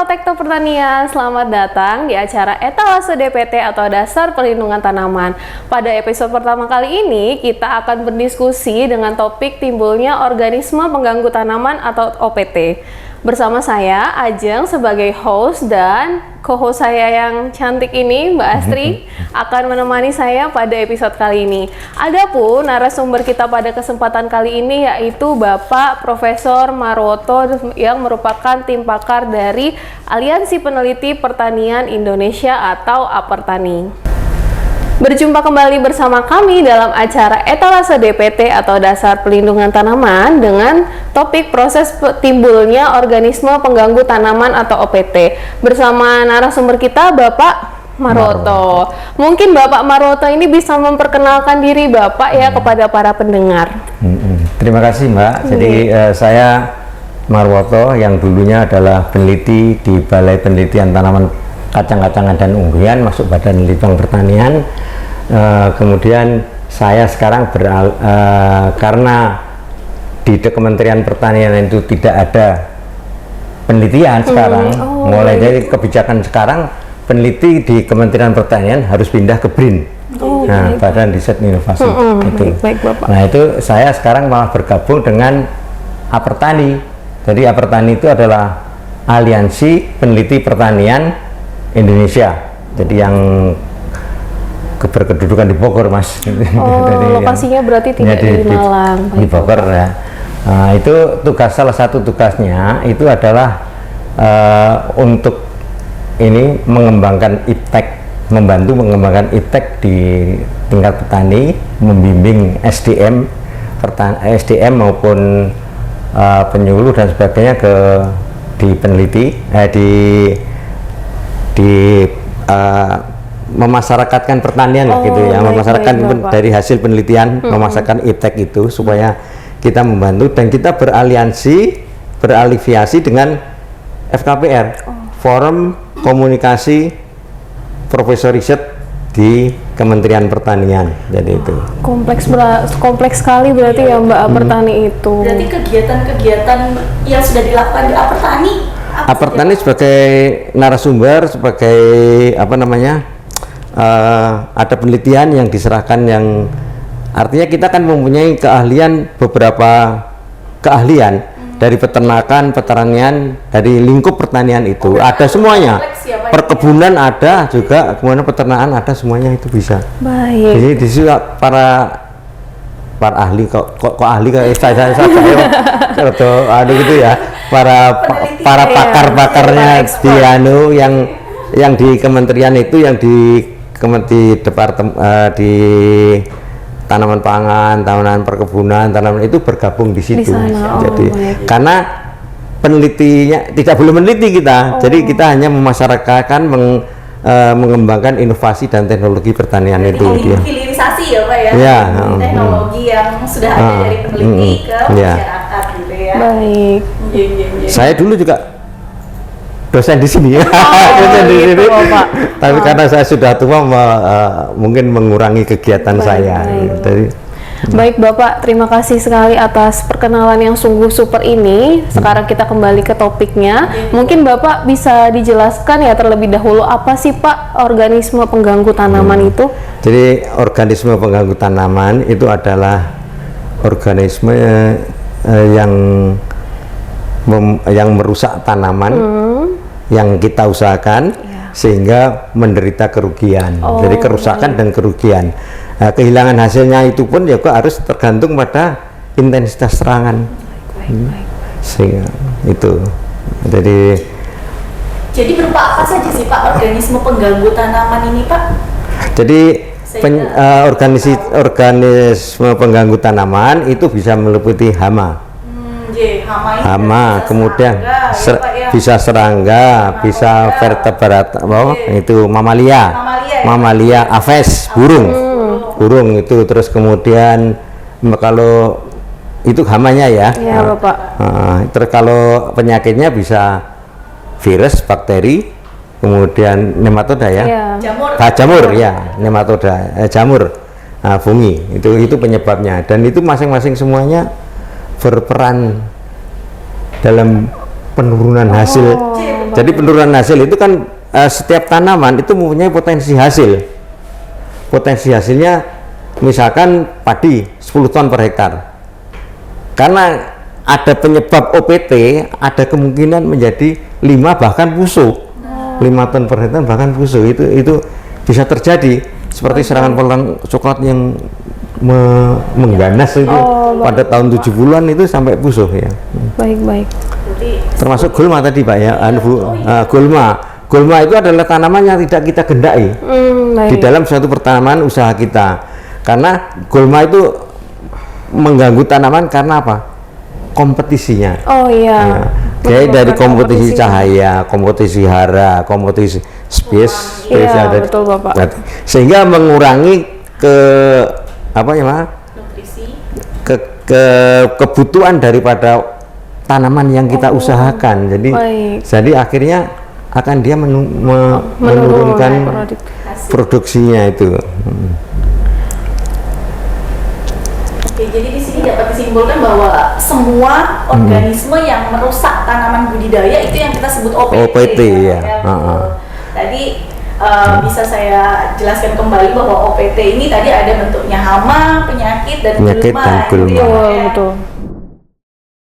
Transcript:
Protektor Pertanian, selamat datang di acara Etalase DPT atau Dasar Perlindungan Tanaman. Pada episode pertama kali ini, kita akan berdiskusi dengan topik timbulnya organisme pengganggu tanaman atau OPT. Bersama saya, Ajeng, sebagai host, dan co-host saya yang cantik ini, Mbak Astri, akan menemani saya pada episode kali ini. Adapun narasumber kita pada kesempatan kali ini yaitu Bapak Profesor Marwoto yang merupakan tim pakar dari Aliansi Peneliti Pertanian Indonesia atau Apertani. Berjumpa kembali bersama kami dalam acara Etalase DPT atau Dasar Perlindungan Tanaman dengan topik proses timbulnya organisme pengganggu tanaman atau OPT. Bersama narasumber kita Bapak Marwoto. Mungkin Bapak Marwoto ini bisa memperkenalkan diri Bapak ya kepada para pendengar. Terima kasih Mbak. Jadi saya Marwoto yang dulunya adalah peneliti di Balai Penelitian Tanaman Kacang-kacangan dan Ungguyan, masuk Badan Litbang Pertanian. Kemudian saya sekarang karena di Kementerian Pertanian itu tidak ada penelitian sekarang, mulai dari kebijakan sekarang peneliti di Kementerian Pertanian harus pindah ke BRIN, Badan Riset Inovasi. Baik, Bapak. Nah itu saya sekarang malah bergabung dengan Apertani. Jadi Apertani itu adalah Aliansi Peneliti Pertanian Indonesia, jadi yang berkedudukan di Bogor, Mas. Lokasinya berarti tidak di Malang. Di Bogor ya. Nah, itu salah satu tugasnya itu adalah untuk ini mengembangkan iptek, membantu mengembangkan iptek di tingkat petani, membimbing SDM maupun penyuluh dan sebagainya di peneliti memasyarakatkan pertanian gitu ya, memasyarakatkan dari hasil penelitian, memasarkan iptek itu supaya kita membantu dan kita beraliansi dengan FKPR, Forum Komunikasi Profesor Riset di Kementerian Pertanian. Jadi itu kompleks sekali berarti ya Mbak Apertani itu. Berarti kegiatan-kegiatan yang sudah dilakukan di Apertani. Apertani sebagai narasumber, sebagai ada penelitian yang diserahkan, yang artinya kita kan mempunyai beberapa keahlian dari peternakan, pertanian, dari lingkup pertanian itu ada semuanya, perkebunan ada juga, kemudian peternakan ada, semuanya itu bisa. Baik. Jadi di situ para ahli kok ahli kayak saya gitu ya, para pakar-pakarnya yang di kementerian itu, yang di di tanaman pangan, tanaman perkebunan, tanaman itu bergabung di situ. Jadi karena penelitinya tidak boleh meneliti kita, jadi kita hanya memasyarakatkan, mengembangkan inovasi dan teknologi pertanian. Jadi itu dia. Hilirisasi ya Pak ya, teknologi yang sudah ada dari peneliti ke masyarakat gitu ya. Baik. Saya dulu juga dosen di sini, tapi karena saya sudah tua, mungkin mengurangi kegiatan saya. Baik Bapak, terima kasih sekali atas perkenalan yang sungguh super ini. Sekarang kita kembali ke topiknya. Mungkin Bapak bisa dijelaskan ya terlebih dahulu apa sih Pak organisme pengganggu tanaman itu? Jadi organisme pengganggu tanaman itu adalah organisme yang merusak tanaman yang kita usahakan sehingga menderita kerugian. Jadi kerusakan dan kerugian. Nah, kehilangan hasilnya itu pun juga harus tergantung pada intensitas serangan. Sehingga itu. Jadi berupa apa saja sih Pak organisme pengganggu tanaman ini Pak? Jadi organisme pengganggu tanaman itu bisa meliputi hama. Hama, kemudian bisa serangga, bisa vertebrata, itu mamalia, aves, burung itu, terus kemudian kalau itu hamanya ya. Iya Bapak. Terus kalau penyakitnya bisa virus, bakteri, kemudian nematoda ya. Jamur ya, nematoda, jamur, fungi itu penyebabnya, dan itu masing-masing semuanya berperan dalam penurunan hasil Jadi penurunan hasil itu kan setiap tanaman itu mempunyai potensi hasil. Potensi hasilnya misalkan padi 10 ton per hektar. Karena ada penyebab OPT, ada kemungkinan menjadi 5 bahkan busuk. 5 ton per hektar bahkan busuk. Itu bisa terjadi seperti serangan polon coklat yang mengganas itu pada tahun 70-an itu sampai busuk ya. Baik. Termasuk gulma tadi Pak ya, gulma itu adalah tanaman yang tidak kita gendai di dalam suatu pertanaman usaha kita, karena gulma itu mengganggu tanaman karena apa? Kompetisinya. Jadi dari kompetisi cahaya, kompetisi hara, kompetisi space Iya, ada, betul Bapak. sehingga mengurangi kebutuhan daripada tanaman yang kita usahakan. Jadi akhirnya akan dia menurunkan produksinya itu. Oke, jadi di sini dapat disimpulkan bahwa semua organisme yang merusak tanaman budidaya itu yang kita sebut OPT. Ya. Tadi bisa saya jelaskan kembali bahwa OPT ini tadi ada bentuknya hama, penyakit dan gulma. Betul.